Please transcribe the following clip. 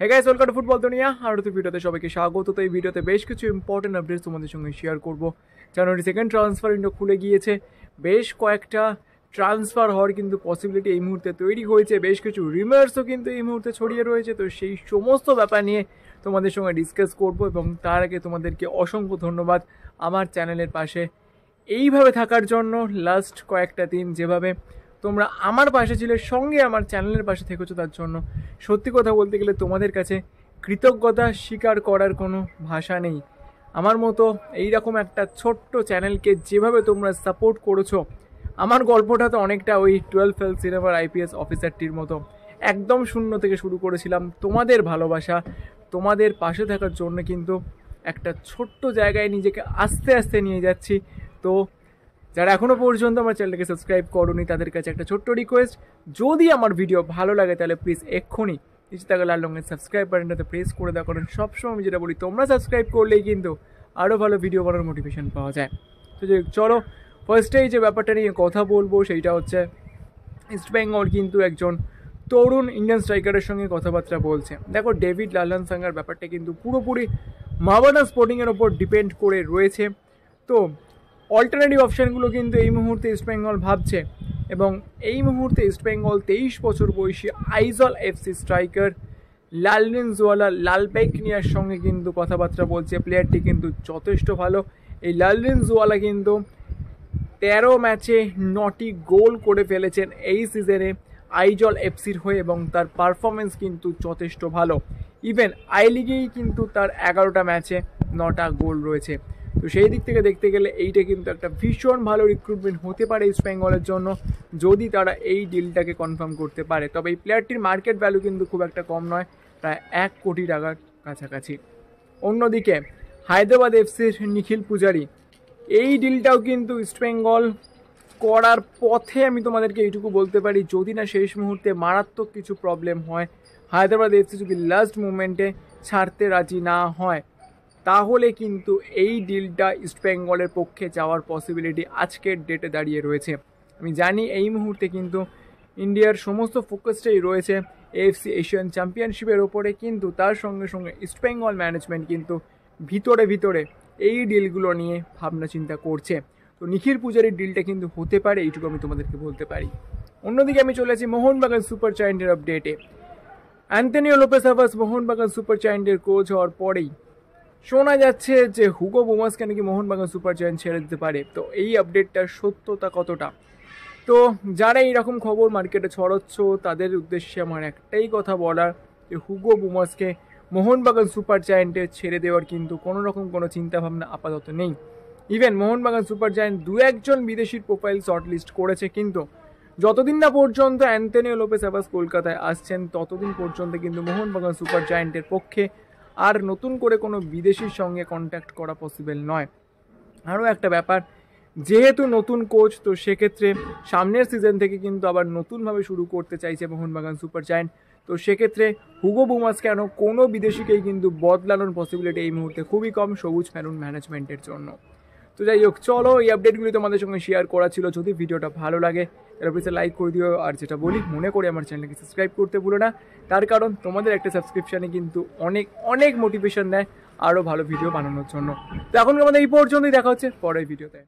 Hey guys, welcome to football দুনিয়া। আর তো ভিডিওতে সবাইকে স্বাগত। তো এই ভিডিওতে বেশ কিছু ইম্পর্টেন্ট আপডেটস তোমাদের সঙ্গে শেয়ার করব। জানুয়ারি সেকেন্ড ট্রান্সফার উইন্ডো খুলে গিয়েছে, বেশ কয়েকটা ট্রান্সফার হওয়ার কিন্তু পসিবিলিটি এই মুহূর্তে তৈরি হয়েছে, বেশ কিছু রিমার্সও কিন্তু এই মুহূর্তে ছড়িয়ে রয়েছে। তো সেই সমস্ত ব্যাপার নিয়ে তোমাদের সঙ্গে ডিসকাস করব, এবং তার আগে তোমাদেরকে অসংখ্য ধন্যবাদ আমার চ্যানেলের পাশে এইভাবে থাকার জন্য। লাস্ট কয়েকটা দিন যেভাবে তোমরা আমার পাশে ছিলে, সঙ্গে আমার চ্যানেলের পাশে থেকেছো, তার জন্য সত্যি কথা বলতে গেলে তোমাদের কাছে কৃতজ্ঞতা স্বীকার করার কোনো ভাষা নেই। আমার মতো এইরকম একটা ছোট্ট চ্যানেলকে যেভাবে তোমরা সাপোর্ট করেছো, আমার গল্পটা তো অনেকটা ওই 12 ফেল সিনেমার আইপিএস অফিসারটির মতো। একদম শূন্য থেকে শুরু করেছিলাম। তোমাদের ভালোবাসা, তোমাদের পাশে থাকার জন্য কিন্তু একটা ছোট্ট জায়গায় নিজেকে আস্তে আস্তে নিয়ে যাচ্ছি। তো যারা এখনও পর্যন্ত আমার চ্যানেলটাকে সাবস্ক্রাইব করোনি, তাদের কাছে একটা ছোট্ট রিকোয়েস্ট, যদি আমার ভিডিও ভালো লাগে তাহলে প্লিজ এক্ষুনি নিচে থাকা লাল রঙের সাবস্ক্রাইব বাটনটাতে প্রেস করে দাও। কারণ সবসময় আমি যেটা বলি, তোমরা সাবস্ক্রাইব করলেই কিন্তু আরও ভালো ভিডিও বানানোর মোটিভেশন পাওয়া যায়। তো যে চলো ফার্স্টেই যে ব্যাপারটা নিয়ে কথা বলবো সেইটা হচ্ছে, ইস্টবেঙ্গল কিন্তু একজন তরুণ ইন্ডিয়ান স্ট্রাইকারের সঙ্গে কথাবার্তা বলছে। দেখো, ডেভিড লালন সাঙ্গার ব্যাপারটা কিন্তু পুরোপুরি মাওবানা স্পোর্টিংয়ের ওপর ডিপেন্ড করে রয়েছে। তো অল্টারনেটিভ অপশানগুলো কিন্তু এই মুহূর্তে ইস্টবেঙ্গল ভাবছে, এবং এই মুহূর্তে ইস্টবেঙ্গল 23 বছর বয়সী আইজল এফসি স্ট্রাইকার লালরিনজওয়ালা লালবেকনিয়ার সঙ্গে কিন্তু কথাবার্তা বলছে। প্লেয়ারটি কিন্তু যথেষ্ট ভালো। এই লালরিনজওয়ালা কিন্তু 13 ম্যাচে 9টি গোল করে ফেলেছেন এই সিজনে আইজল এফসির হয়ে, এবং তার পারফরমেন্স কিন্তু যথেষ্ট ভালো। ইভেন আই লিগেই কিন্তু তার 11টা ম্যাচে 9টা গোল রয়েছে। তো সেই দিক থেকে দেখতে গেলে এইটা কিন্তু একটা ভীষণ ভালো রিক্রুটমেন্ট হতে পারে ইস্ট বেঙ্গলের জন্য, যদি তারা এই ডিলটাকে কনফার্ম করতে পারে। তবে এই প্লেয়ারটির মার্কেট ভ্যালু কিন্তু খুব একটা কম নয়, প্রায় 1 কোটি টাকার কাছাকাছি। অন্যদিকে হায়দ্রাবাদ এফসির নিখিল পূজারি, এই ডিলটাও কিন্তু ইস্টবেঙ্গল করার পথে। আমি তোমাদেরকে এইটুকু বলতে পারি, যদি না শেষ মুহূর্তে মারাত্মক কিছু প্রবলেম হয়, হায়দ্রাবাদ এফসি যদি লাস্ট মুভমেন্টে ছাড়তে রাজি না হয়, তাহলে কিন্তু এই ডিলটা ইস্টবেঙ্গলের পক্ষে যাওয়ার পসিবিলিটি আজকের ডেটে দাঁড়িয়ে রয়েছে। আমি জানি এই মুহূর্তে কিন্তু ইন্ডিয়ার সমস্ত ফোকাসটাই রয়েছে এএফসি এশিয়ান চ্যাম্পিয়নশিপের ওপরে, কিন্তু তার সঙ্গে সঙ্গে ইস্টবেঙ্গল ম্যানেজমেন্ট কিন্তু ভিতরে ভিতরে এই ডিলগুলো নিয়ে ভাবনা চিন্তা করছে। তো নিখিল পূজারির ডিলটা কিন্তু হতে পারে, এইটুকু আমি তোমাদেরকে বলতে পারি। অন্যদিকে আমি চলে আসি মোহনবাগান সুপার জায়ান্টের আপডেটে। Antonio Lopez Habas Mohun Bagan super জায়ান্টের কোচ হওয়ার পরেই শোনা যাচ্ছে যে হুগো বুমাসকে নাকি মোহনবাগান সুপার জায়ান্ট ছেড়ে দিতে পারে। তো এই আপডেটটার সত্যতা কতটা, তো যারা এইরকম খবর মার্কেটে ছড়াচ্ছ তাদের উদ্দেশ্যে আমার একটাই কথা বলার, যে হুগো বুমাসকে মোহনবাগান সুপার জায়ান্টে ছেড়ে দেওয়ার কিন্তু কোনো রকম কোনো চিন্তাভাবনা আপাতত নেই। ইভেন মোহনবাগান সুপার জায়ান্ট 2-1 বিদেশির প্রোফাইল শর্টলিস্ট করেছে, কিন্তু যতদিন না পর্যন্ত অ্যান্থনিও লোপেস হাভাস কলকাতায় আসছেন, ততদিন পর্যন্ত কিন্তু মোহনবাগান সুপার জায়ান্টের পক্ষে আর নতুন করে কোনো বিদেশির সঙ্গে কন্ট্যাক্ট করা পসিবল নয়। আরও একটা ব্যাপার, যেহেতু নতুন কোচ, তো সেক্ষেত্রে সামনের সিজন থেকে কিন্তু আবার নতুনভাবে শুরু করতে চাইছে মোহনবাগান সুপার জায়ান্ট। তো সেক্ষেত্রে হুগো বুমাস কেন কোনো বিদেশিকেই কিন্তু বদলানোর পসিবিলিটি এই মুহূর্তে খুবই কম সবুজ মেরুন ম্যানেজমেন্টের জন্য। তো যাই হোক, চলো এই আপডেটগুলি তোমাদের সঙ্গে শেয়ার করা ছিল। যদি ভিডিওটা ভালো লাগে তাহলে প্লিজ লাইক করে দিও, আর যেটা বলি মনে করে আমার চ্যানেলকে সাবস্ক্রাইব করতে ভুলো না। তার কারণ তোমাদের একটা সাবস্ক্রিপশানে কিন্তু অনেক অনেক মোটিভেশন দেয় আরও ভালো ভিডিও বানানোর জন্য। তো এখন আমাদের এই পর্যন্তই, দেখা হচ্ছে পরের ভিডিওতে।